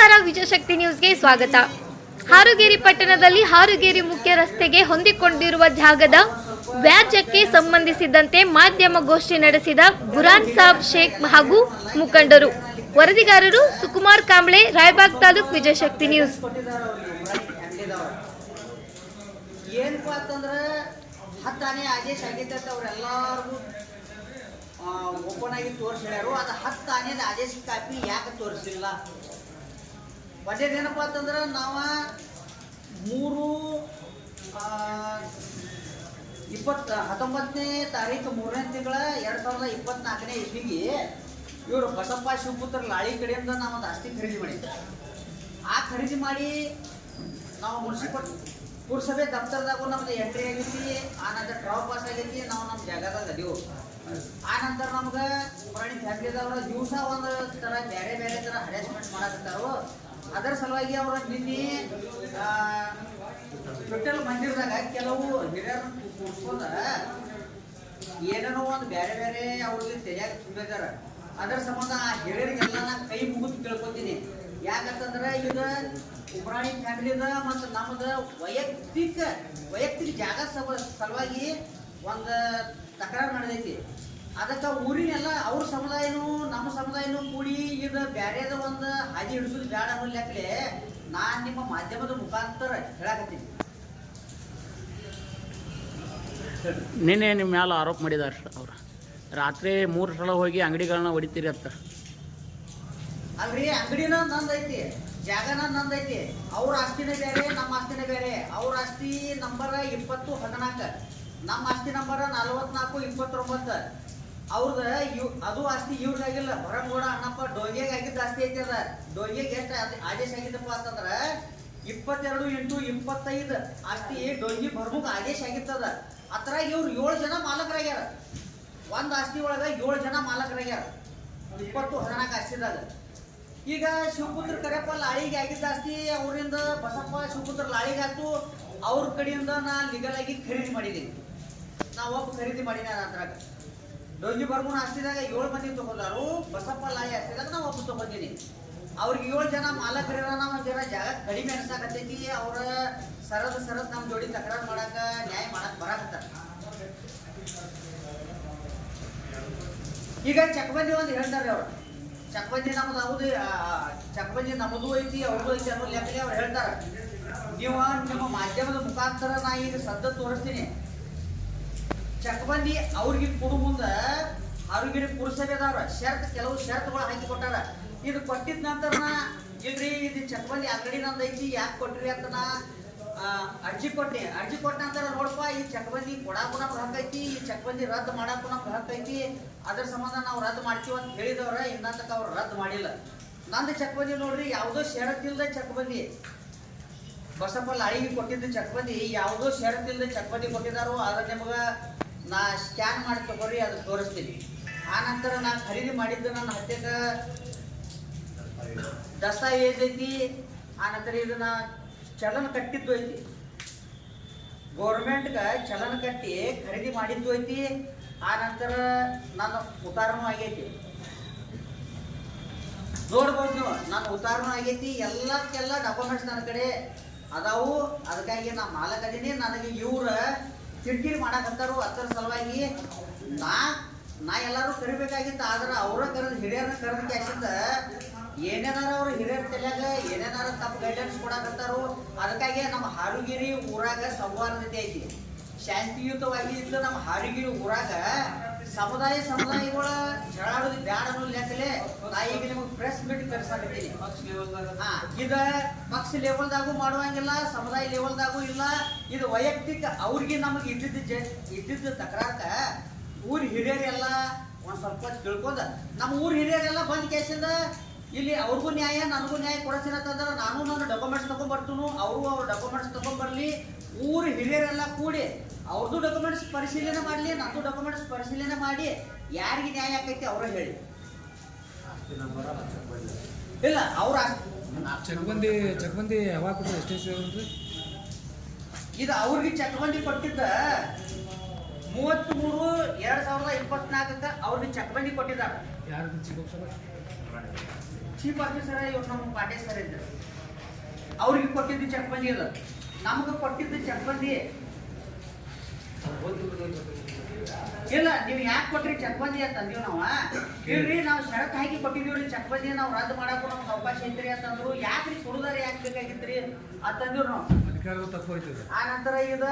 ನಮಸ್ಕಾರ, ವಿಜಯಶಕ್ತಿ ನ್ಯೂಸ್ಗೆ ಸ್ವಾಗತ. ಹಾರುಗೇರಿ ಪಟ್ಟಣದಲ್ಲಿ ಹಾರುಗೇರಿ ಮುಖ್ಯ ರಸ್ತೆಗೆ ಹೊಂದಿಕೊಂಡಿರುವ ಜಾಗದ ವ್ಯಾಜ್ಯಕ್ಕೆ ಸಂಬಂಧಿಸಿದಂತೆ ಮಾಧ್ಯಮಗೋಷ್ಠಿ ನಡೆಸಿದ ಬುರಾನ್ ಸಾಬ್ ಶೇಖ್ ಹಾಗೂ ಮುಖಂಡರು. ವರದಿಗಾರರು ಸುಕುಮಾರ್ ಕಾಂಬ್ಳೆ, ರಾಯಬಾಗ್ ತಾಲೂಕು, ವಿಜಯಶಕ್ತಿ ನ್ಯೂಸ್. ಓಪನ್ ಆಗಿ ತೋರಿಸ್ಯಾರು. ಅದು 10 ಆನೆದ ಆದೇಶ ಕಾಪಿ ಯಾಕೆ ತೋರಿಸಿಲ್ಲ? ಒಂದೇನಪ್ಪ ಅಂತಂದ್ರೆ ನಾವು 19ನೇ ತಾರೀಕು 3ನೇ ತಿಂಗಳ 2024ನೇ ಇಸ್ವಿಗೆ ಇವರು ಬಸಪ್ಪ ಶಿವಪುತ್ರ ಲಾಳಿ ಕಡೆಯಿಂದ ನಾವು ಒಂದು ಆಸ್ತಿ ಖರೀದಿ ಮಾಡಿದ್ದೆ. ಆ ಖರೀದಿ ಮಾಡಿ ನಾವು ಮುನ್ಸಿಪಲ್ ಪುರಸಭೆ ದಫ್ತರದಾಗೂ ನಮ್ದು ಎಂಟ್ರಿ ಆಗೈತಿ. ಆ ನಂತರ ಟ್ರಾವ್ ಪಾಸ್ ಆಗೈತಿ. ನಾವು ನಮ್ಮ ಜಾಗದಾಗ ಅದೀವು. ಆ ನಂತರ ನಮ್ಗೆ ಪ್ರಾಣಿ ಫ್ಯಾಮಿಲಿದವ್ರ ದಿವಸ ಒಂದು ಥರ ಬೇರೆ ಬೇರೆ ಥರ ಹರಾಸ್ಮೆಂಟ್ ಮಾಡಕತ್ತಾರು. ಅದರ ಸಲುವಾಗಿ ಅವರು ನಿನ್ನೆ ಟೋಟಲ್ ಮಂದಿರದಾಗ ಕೆಲವು ಹಿರಿಯರು ಕೂಡ್ಸ್ಕೊಂಡ ಏನೇನೋ ಒಂದು ಬೇರೆ ಬೇರೆ ಅವ್ರಿಗೆ ತೆರೆಯಾಗ ತುಂಬಿದಾರ. ಅದರ ಸಂಬಂಧ ಆ ಹಿರಿಯರಿಗೆಲ್ಲ ನಾನು ಕೈ ಮುಗಿದು ಕೇಳ್ಕೊತೀನಿ. ಯಾಕಂತಂದ್ರೆ ಈಗ ಉಮ್ರಾಣಿ ಫ್ಯಾಮಿಲಿದ ಮತ್ತು ನಮ್ಮದು ವೈಯಕ್ತಿಕ ಜಾಗ ಸಲುವಾಗಿ ಒಂದು ತಕರಾರು ನಡೆದೈತಿ. ಅದಕ್ಕೆ ಊರಿನೆಲ್ಲ ಅವ್ರ ಸಮುದಾಯನೂ ನಮ್ಮ ಸಮುದಾಯನೂ ಕೂಡಿ ಇದು ಬ್ಯಾರೇದ ಒಂದು ಹಾದಿ ಹಿಡಿಸೋದು ಬೇಡ ಅನ್ನೋ ಲೆಕ್ಕಲೆ ನಾನು ನಿಮ್ಮ ಮಾಧ್ಯಮದ ಮುಖಾಂತರ ಹೇಳಕತ್ತೀನಿ. ನಿನ್ನೆ ನಿಮ್ಮ ಮ್ಯಾಲ ಆರೋಪ ಮಾಡಿದಾರೆ ಅವ್ರು. ರಾತ್ರಿ 3 ಸಲ ಹೋಗಿ ಅಂಗಡಿಗಳನ್ನ ಹೊಡಿತೀರಿ ಅಂತ. ಅಲ್ರಿ, ಅಂಗಡಿನ ನಂದೈತಿ, ಜಾಗನ ನಂದೈತಿ. ಅವ್ರ ಆಸ್ತಿನೇ ಬೇರೆ, ನಮ್ಮ ಆಸ್ತಿನೇ ಬೇರೆ. ಅವ್ರ ಆಸ್ತಿ ನಂಬರ್ 2014, ನಮ್ಮ ಆಸ್ತಿ ನಂಬರ್ 4429. ಅವ್ರದ ಅದು ಆಸ್ತಿ ಇವ್ರಿಗಾಗಿಲ್ಲ, ಹೊರಗೋಡ ಅಣ್ಣಪ್ಪ ಡೋಗೆಗೆ ಆಗಿದ್ದ ಆಸ್ತಿ ಐತಿ. ಅದ ಡೋಗೆಗೆ ಎಷ್ಟು ಆದೇಶ ಆಗಿದ್ದಪ್ಪ ಅಂತಂದ್ರ 22/25 ಆಸ್ತಿ ಡೋಗಿ ಬರ್ಮುಖ ಆದೇಶ ಆಗಿತ್ತದ. ಅದ್ರಾಗ ಇವ್ರು 7 ಜನ ಮಾಲಕರಾಗ್ಯಾರ. ಒಂದು ಆಸ್ತಿ ಒಳಗೆ 7 ಜನ ಮಾಲಕರಾಗ್ಯಾರ 2014 ಆಸ್ತಿದಾಗ. ಈಗ ಶಿವಪುತ್ರ ಕರೆಯಪ್ಪ ಲಾಳಿಗೆ ಆಗಿದ್ದ ಆಸ್ತಿ ಅವರಿಂದ ಬಸಪ್ಪ ಶಿವಪುತ್ರ ಲಾಳಿಗೆ ಆಯ್ತು. ಅವ್ರ ಕಡೆಯಿಂದ ನಾನು ಲೀಗಲ್ ಆಗಿ ಖರೀದಿ ಮಾಡಿದ್ದೀನಿ. ನಾವು ಒಬ್ಬ ಖರೀದಿ ಮಾಡಿನ. ಅದ್ರಾಗ ಡೋಂಗಿ ಬರ್ಮೂನ್ ಆಸ್ತಿದಾಗ 7 ಮಂದಿ ತಗೊಂಡಾರು. ಬಸಪ್ಪ ಲಾಯಿ ಆಸ್ತಿದಾಗ ನಾವು ಒಬ್ಬ ತಗೊಂಡಿನಿ. ಅವ್ರಿಗೆ 7 ಜನ ಮಾಲಕರಿರ ನಾವು ಜನ ಜಾಗ ಕಡಿಮೆ ಅನ್ಸಾಕತ್ತೈತಿ. ಅವ್ರ ಸರದ್ ನಮ್ಮ ಜೋಡಿ ತಕರಾರು ಮಾಡಾಕ ನ್ಯಾಯ ಮಾಡಕ್ ಬರಾಕತ್ತಾರ. ಈಗ ಚಕ್ಬಂದಿ ಒಂದು ಹೇಳ್ತಾರೆ. ಅವ್ರು ಚಕ್ಬಂದಿ ನಮ್ದು ಹೌದು, ಚಕ್ಬಂದಿ ನಮ್ಮದು ಐತಿ ಅವ್ರದ್ದು ಐತಿ ಅನ್ನೋ ಲೆಕ್ಕಗೆ ಅವ್ರು ಹೇಳ್ತಾರ. ನೀವು ನಿಮ್ಮ ಮಾಧ್ಯಮದ ಮುಖಾಂತರ ನಾ ಈಗ ಸದ್ದ ತೋರಿಸ್ತೀನಿ. ಚಕ್ಬಂದಿ ಅವ್ರಿಗೆ ಕೊಡು ಮುಂದೆ ಅವ್ರಿಗೆ ಪುರಸಭೆದವ್ರ ಕೆಲವು ಷರತ್ತುಗಳು ಹಾಕಿ ಕೊಟ್ಟಾರ. ಇದು ಕೊಟ್ಟಿದ ನಂತರ ಇಲ್ರಿ ಇದು ಚಕ್ಬಂದಿ ಅಂಗಡಿ ನಂದೈತಿ, ಯಾಕೆ ಕೊಟ್ರಿ ಅಂತ ನಾ ಅರ್ಜಿ ಕೊಟ್ಟ ನಂತರ ನೋಡಪ್ಪ ಈ ಚಕ್ಬಂದಿ ಕೊಡಾಕು ನಮ್ಗೆ ಹಕ್ಕೈತಿ, ಈ ಚಕ್ಬಂದಿ ರದ್ದು ಮಾಡಾಕು ನಮ್ಗೆ ಹಕ್ಕೈತಿ. ಅದ್ರ ಸಂಬಂಧ ನಾವು ರದ್ದು ಮಾಡ್ತೀವಿ ಅಂತ ಹೇಳಿದವ್ರ ಇನ್ನಂತಕ ಅವ್ರು ರದ್ದು ಮಾಡಿಲ್ಲ. ನಂದು ಚಕ್ಬಂದಿ ನೋಡ್ರಿ, ಯಾವುದೋ ಷರತ್ತಿಲ್ದ ಚಕ್ಬಂದಿ. ಬಸಪ್ಪ ಲಾಳಿಗೆ ಕೊಟ್ಟಿದ್ದ ಚಕ್ಬಂದಿ ಯಾವುದೋ ಷರತ್ತಿಲ್ದ ಚಕ್ಬಂದಿ ಕೊಟ್ಟಿದ್ದಾರೋ. ಅದ್ರ ನಿಮ್ಗೆ ನಾ ಸ್ಕ್ಯಾನ್ ಮಾಡಿ ತಗೋರಿ, ಅದು ತೋರಿಸ್ತೀನಿ. ಆ ನಂತರ ನಾನು ಖರೀದಿ ಮಾಡಿದ್ದು ನನ್ನ ಹತ್ಯಕ ದಸ್ತಾವೇಜ್ ಐತಿ. ಆ ನಂತರ ಇದನ್ನ ಚಲನ ಕಟ್ಟಿದ್ದು ಐತಿ. ಗೌರ್ಮೆಂಟ್ಗೆ ಚಲನ ಕಟ್ಟಿ ಖರೀದಿ ಮಾಡಿದ್ದು ಐತಿ. ಆ ನಂತರ ನನ್ನ ಉತ್ತಾರನೂ ಆಗೈತಿ. ನೋಡ್ಬೋದು ನೀವು, ನನ್ನ ಉತ್ತಾರನೂ ಆಗೈತಿ. ಎಲ್ಲಕ್ಕೆಲ್ಲ ಡಾಕ್ಯುಮೆಂಟ್ಸ್ ನನ್ನ ಕಡೆ ಅದಾವು. ಅದಕ್ಕಾಗಿ ನಾ ಮಾಲಕ್ ಅದೀನಿ. ನನಗೆ ಇವ್ರ ಕಿರಿಕಿರಿ ಮಾಡಕತ್ತಾರು. ಅದರ ಸಲುವಾಗಿ ನಾ ಎಲ್ಲರೂ ಕರಿಬೇಕಾಗಿತ್ತು. ಆದ್ರೆ ಅವರ ಕರೆದು ಹಿರಿಯರನ್ನ ಕರೆದು ಕ್ಯಾಶಿಂದ ಏನೇನಾರ ಅವ್ರ ಹಿರಿಯರ ತಲೆಯಾಗ ಏನೇನಾರ ತಪ್ಪು ಗೈಡ್ಲೈನ್ಸ್ ಕೊಡಕತ್ತಾರು. ಅದಕ್ಕಾಗಿ ನಮ್ಮ ಹಾರುಗೇರಿ ಊರಾಗ ಸೌಹಾರ್ದತೆ ಐತಿ, ಶಾಂತಿಯುತವಾಗಿ ಇದ್ದು. ನಮ್ಮ ಹಾರುಗೇರಿ ಊರಾಗ ಸಮುದಾಯಗಳ ಜಗಳಾಡೋದು ಬ್ಯಾಡ ಅನ್ನೋ ಲೆಕ್ಕಲೆ ನಾ ಈಗ ನಿಮಗೆ ಪ್ರೆಸ್ ಮೀಟ್ ಕರೆಸಾಕತ್ತೀನಿ. ಇದ ಪಕ್ಷ ಲೆವೆಲ್ದಾಗೂ ಮಾಡುವಂಗಿಲ್ಲ, ಸಮುದಾಯ ಲೆವೆಲ್ದಾಗೂ ಇಲ್ಲ. ಇದು ವೈಯಕ್ತಿಕ ಅವ್ರಿಗೆ ನಮಗೆ ಇದ್ದಿದ್ದ ತಕರಾಕ ಊರ ಹಿರಿಯರೆಲ್ಲ ಒಂದ್ ಸ್ವಲ್ಪ ತಿಳ್ಕೊಂಡ ನಮ್ಮ ಊರ ಹಿರಿಯರೆಲ್ಲ ಬಂದ್ ಕೇಸಿಂದ ಇಲ್ಲಿ ಅವ್ರಿಗೂ ನ್ಯಾಯ ನನಗೂ ನ್ಯಾಯ ಕೊಡಿಸಿನ ಅಂತಂದ್ರೆ ನಾನು ನನ್ನ ಡಾಕ್ಯುಮೆಂಟ್ಸ್ ತಗೊಂಡ್ಬರ್ತೀನಿ, ಅವರು ಅವ್ರ ಡಾಕ್ಯುಮೆಂಟ್ಸ್ ತಗೊಂಡ್ಬರ್ಲಿ. ಊರ ಹಿರಿಯರೆಲ್ಲ ಕೂಡಿ ಅವ್ರದ್ದು ಡಾಕ್ಯುಮೆಂಟ್ಸ್ ಪರಿಶೀಲನೆ ಮಾಡಲಿ, ನನ್ನದು ಡಾಕ್ಯುಮೆಂಟ್ಸ್ ಪರಿಶೀಲನೆ ಮಾಡಿ ಯಾರಿಗೆ ನ್ಯಾಯ ಆಕೈತಿ ಅವರೇ ಹೇಳಿ. ಇಲ್ಲ ಅವ್ರ ಚಕ್ಬಂದಿ ಯಾವಾಗ ಕೊಟ್ಟರೆ ಎಷ್ಟೇ ಇದು ಅವ್ರಿಗೆ ಚಕ್ಬಂದಿ ಕೊಟ್ಟಿದ್ದ 33/2024 ಅವ್ರಿಗೆ ಚಕ್ಬಂದಿ ಕೊಟ್ಟಿದ್ದಾರೆ. ಯಾರು ಚೀಫ್ ಆಫೀಸರ್ ಇವ್ರು ನಮ್ಮ ಪಾಟೀಲ್ ಸರ್ ಇದ್ರು. ಅವ್ರಿಗೆ ಕೊಟ್ಟಿದ್ದು ಚಕ್ಬಂದಿ ಅದ, ನಮ್ಗೆ ಕೊಟ್ಟಿದ್ದು ಚಕ್ಬಂದಿ ಇಲ್ಲ. ನೀವು ಯಾಕೆ ಕೊಟ್ರಿ ಚಕ್ಬಂದಿ ಅಂತ ಅಂದೀವಿ ನಾವು. ಇಲ್ರಿ ನಾವು ಷರತ್ ಹಾಕಿ ಕೊಟ್ಟಿದೀವ್ರಿ ಚಕ್ಬಂದಿ, ನಾವು ರದ್ದು ಮಾಡಕ್ಕೂ ನಮ್ಗೆ ಅವಕಾಶ ಐತ್ರಿ ಅಂತಂದ್ರು. ಯಾಕ್ರಿ ಸುಡುದಾರ ಯಾಕೆ ಬೇಕಾಗಿತ್ರಿ ಅಂತಂದಿವ್ರು ನಾವು. ಅಧಿಕಾರದ ತಪ್ಪು ಹೋಯ್ತದೆ. ಆ ನಂತರ ಇದು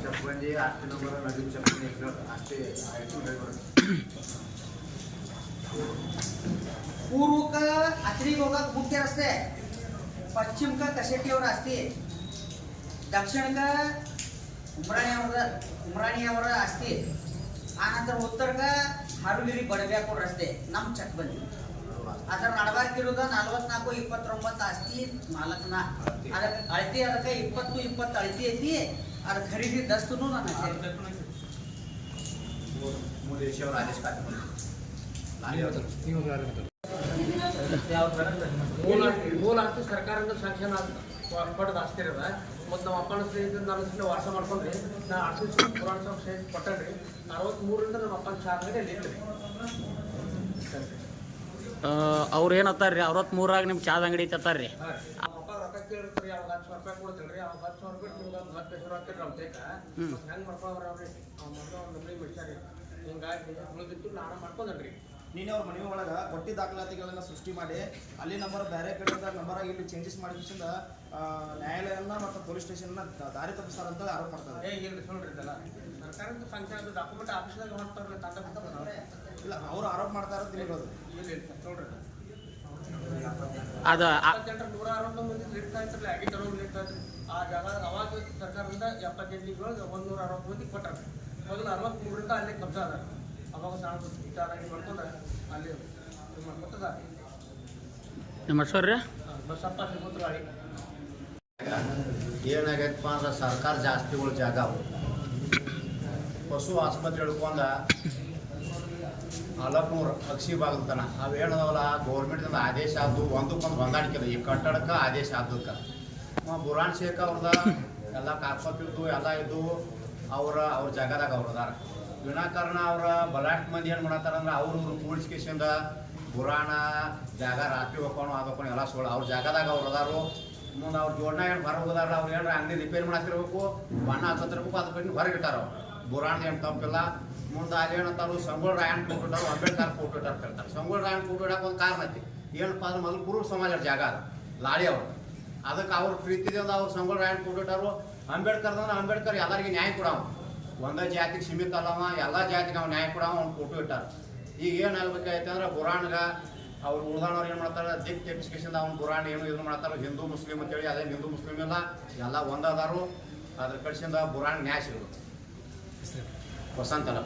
ಚಪ್ಪಂದಿ ಆಸ್ತಿ ನಂಬರ್ ನಗದು ಚಪ್ಪಂದಿ ಅಷ್ಟೇ ಪೂರ್ವಕ ಅತ್ರಿಗೆ ಹೋಗಕ್ಕೆ ಮುಖ್ಯ ರಸ್ತೆ, ಪಶ್ಚಿಮಕ ಕಸೆಟ್ಟಿಯವರ ಆಸ್ತಿ, ದಕ್ಷಿಣಕ ಉಮ್ರಾಣಿಯವರ ಆಸ್ತಿ, ಆನಂತರ ಉತ್ತರಕ ಹಾರುಗಿರಿ ಬಡಬ್ಯಾಕೋಡ ರಸ್ತೆ ನಮ್ಮ ಚಕ್ಬಂದಿ. ಅದರ ನಡಬಾರ್ಕಿರೋದ 44-29 ಆಸ್ತಿ ಮಾಲಕನ. ಅದಕ್ಕೆ ಅಳತಿ ಅದಕ್ಕೆ 20-20 ಅಳತಿ ಐತಿ. ಅದಕ್ಕೆ ಖರೀದಿ ದಸ್ತನು ನನ್ನ ಮುದೇಶಿಯವ್ರ ಆದೇಶ ಖಾತೆ ನೀವು ಯಾರು ಮೂಲ ಆಸ್ತಿ ಸರ್ಕಾರದಿಂದ ಸ್ಯಾಂಕ್ಷನ್ ಪಡೆದ ಆಸ್ತಿ ಇರದ ಮತ್ತು ನಮ್ಮ ಅಪ್ಪನ ಸ್ನೇಹಿತರಿಂದ ನಾನು ಸುಮ್ಮನೆ ವಾಸ ಮಾಡ್ಕೊಂಡ್ರಿ ನಾ ಆರ್ಟಿಸ್ಟ್ ಪುರಾಣ ಸಾಬ್ ಸ್ನೇಹಿತ ಕೊಟ್ಟನ್ರಿ 63ರಿಂದ ನಮ್ಮ ಅಪ್ಪನ ಚಾರ್ ಅಂಗಡಿ ಅಲ್ಲಿ ಅವ್ರು ಏನತ್ತಾರ ರೀ 63 ನಿಮ್ಮ ಚಾದ ಅಂಗಡಿ ಐತತ್ತಾರ ರೀ. ನಮ್ಮ ಅಪ್ಪ ರೊಕ್ಕ ಕೇಳಿರ್ತೀರಿ, ಅವಾಗ 10,000 ರೂಪಾಯಿ ಕೊಡ್ತೀರಿ, ಅವಾಗ 10,000 ರೂಪಾಯಿ ನಿಮ್ಗೆ 10 ಲಕ್ಷ ಹಾಕಿರಿ ನಮ್ಮ ತೇಕ ಹೆಂಗೆ ಮಾಡ್ಕೊಳ್ರಿ ಅವ್ರಿ ಮೊದಲು ಒಂದು ನಂಬರಿ ಬಿಡ್ಸಾರಿ. ಹಿಂಗಾಗಿ ಉಳಿದಿತ್ತು ನಾನು ಮಾಡ್ಕೊಂಡ್ರಿ. ನೀನು ಅವ್ರ ಮನೆ ಒಳಗೆ ಕೊಟ್ಟಿ ದಾಖಲಾತಿಗಳನ್ನು ಸೃಷ್ಟಿ ಮಾಡಿ ಅಲ್ಲಿ ನಂಬರ್ ಬೇರೆ ಕಡೆಯಿಂದ ನಂಬರ್ ಇಲ್ಲಿ ಚೇಂಜಸ್ ಮಾಡಿದಿಂದ ನ್ಯಾಯಾಲಯನ ಮತ್ತು ಪೊಲೀಸ್ ಸ್ಟೇಷನ್ನ ದಾರಿ ತಪ್ಪಿಸ್ತಾರ ಅಂತ ಆರೋಪ ಮಾಡ್ತಾರೆ. ಇಲ್ಲಿ ನೋಡ್ರಿ ಇದೆಲ್ಲ ಸರ್ಕಾರದ ಸಂಖ್ಯೆ ಡಾಕ್ಯುಮೆಂಟ್ ಆಫೀಸ್ದಾಗ ಮಾಡ್ತಾವ್ರಿ ತಂಡ ಇಲ್ಲ ಅವ್ರು ಆರೋಪ ಮಾಡ್ತಾ ಇರೋದು ತಿಳಿಯೋದು. ಇಲ್ಲಿ ನೋಡ್ರಿ ಅದು 160 ಮಂದಿ ಇರ್ತಾ ಇರ್ತಿರಲ್ಲ ಅಗಿ ತರೋರು ಇರ್ತಾ ಇದ್ರಿ. ಆ ಜಾಗ ಅವಾಗ ಸರ್ಕಾರದಿಂದ 78 160 ಮಂದಿ ಕೊಟ್ಟಾರ. ಮೊದಲು 63ರಿಂದ ಅಲ್ಲಿ ಕಬ್ಜಾ ಅದ. ಅವಾಗ ಸಣ್ಣ ವಿಚಾರಾಗಿ ಮಾಡ್ಕೊಂಡ್ರೆ ಅಲ್ಲಿ ಮಾಡ್ಕೊತದ. ನಿಮ್ಮ ಹೆಸರು ರೀ? ಬಸಪ್ಪ ಶ್ರೀಮಂತರಾಳಿ. ಏನಾಗೈತಪ್ಪ ಅಂದ್ರೆ ಸರ್ಕಾರ ಜಾಸ್ತಿಗಳು ಜಾಗ ಅವು ಪಶು ಆಸ್ಪತ್ರೆ ಹಿಡ್ಕೊಂಡ ಅಲಪ್ನೂರು ಅಕ್ಷಿ ಬಾಗಲ್ತನ ಅವೇನದವಲ್ಲ ಗೌರ್ಮೆಂಟ್ದಿಂದ ಆದೇಶ ಆದ್ದು ಒಂದಕ್ಕೊಂದು ಹೊಂದಾಣಿಕೆ ಈ ಕಟ್ಟಡಕ್ಕೆ ಆದೇಶ ಆದ್ದಕ್ಕೆ ಬುರಾಣ್ ಶೇಖ್ ಅವ್ರದ ಎಲ್ಲ ಕಾರ್ಪತ್ತಿದ್ದು ಎಲ್ಲ ಇದ್ದು ಅವ್ರ ಜಾಗದಾಗ ಅವ್ರು ಅದಾರ. ವಿನಾಕಾರಣ ಅವ್ರ ಬಲಾಟ್ ಮಂದಿ ಏನು ಮಾಡತ್ತಾರ ಅಂದ್ರೆ ಅವರು ಕೂಡಿಸ್ಕೇಶಿಂದ ಬುರಾಣ ಜಾಗ ರಾತ್ರಿ ಹೋಗ್ಕೊಂಡು ಅದಕ್ಕೊಂಡು ಎಲ್ಲ ಸುಳ್ಳು ಅವ್ರ ಜಾಗದಾಗ ಅವ್ರು ಅದಾರು. ಮುಂದೆ ಅವ್ರ ಜೋಡ್ನಾಗ ಏನು ಹೊರಗೆ ಹೋದಾರ ಅವ್ರು ಏನಾರ ಅಂಗಡಿ ರಿಪೇರಿ ಮಾಡತ್ತಿರ್ಬೇಕು, ಬಣ್ಣ ಹತ್ತಿರ್ಬೇಕು, ಅದಕ್ಕೆ ಬಿಟ್ಟು ಹೊರಗೆ ಇಟ್ಟಾರ ಅವ್ರು. ಬುರಾಣದ ಏನು ತಪ್ಪಿಲ್ಲ. ಮುಂದೆ ಅಲ್ಲಿ ಏನಂತಾರು ಸಂಗೊಳ್ಳ ರಾಯಣ್ಣ ಫೋಟೋ ಇಟ್ಟಾರು, ಅಂಬೇಡ್ಕರ್ ಫೋಟೋ ಇಟ್ಟಾರ ಕೇಳ್ತಾರೆ. ಸಂಗೊಳ್ಳ ರಾಯಣ್ಣ ಫೋಟೋ ಇಡಕ್ಕೆ ಒಂದು ಕಾರಣ ಐತಿ. ಏನಪ್ಪ ಅಂದ್ರೆ ಮೊದಲು ಕುರುಬ ಸಮಾಜದ ಜಾಗ ಅದು ಲಾಡಿ ಅವರು. ಅದಕ್ಕೆ ಅವ್ರ ಪ್ರೀತಿದಿಂದ ಅವ್ರು ಸಂಗೊಳ್ಳ ರಾಯಣ್ಣ ಫೋಟೋ ಇಟ್ಟಾರು. ಅಂಬೇಡ್ಕರ್ದಂದ್ರೆ ಅಂಬೇಡ್ಕರ್ ಎಲ್ಲರಿಗೆ ನ್ಯಾಯ ಕೊಡವ, ಒಂದೇ ಜಾತಿಗೆ ಸೀಮಿತ ಅಲ್ಲವ, ಎಲ್ಲ ಜಾತಿಗೆ ಅವ್ನು ನ್ಯಾಯ ಕೊಡವ, ಅವ್ನು ಫೋಟೋ ಇಟ್ಟಾರ. ಈಗ ಏನು ಆಗ್ಬೇಕಾಯ್ತು ಅಂದ್ರೆ ಬುರಾಣ್ಗ ಅವ್ರು ಉಳ್ದಾಣವ್ರು ಏನು ಮಾಡ್ತಾರೆ ದಿಕ್ ತೆಪ್ಪಿಸ್ಕೇಶಿಂದ ಅವ್ನು ಬುರಾಣ್ ಏನು ಇದು ಮಾಡ್ತಾರೆ ಹಿಂದೂ ಮುಸ್ಲಿಮ್ ಅಂತೇಳಿ. ಅದೇ ಹಿಂದೂ ಮುಸ್ಲಿಮ್ ಇಲ್ಲ, ಎಲ್ಲ ಒಂದಾದಾರು. ಅದ್ರ ಕಡೆಸಿಂದ ಬುರಾಣ್ ನ್ಯಾಯ ಸಿಗೋದು ವಸಂತಲ್ಲ.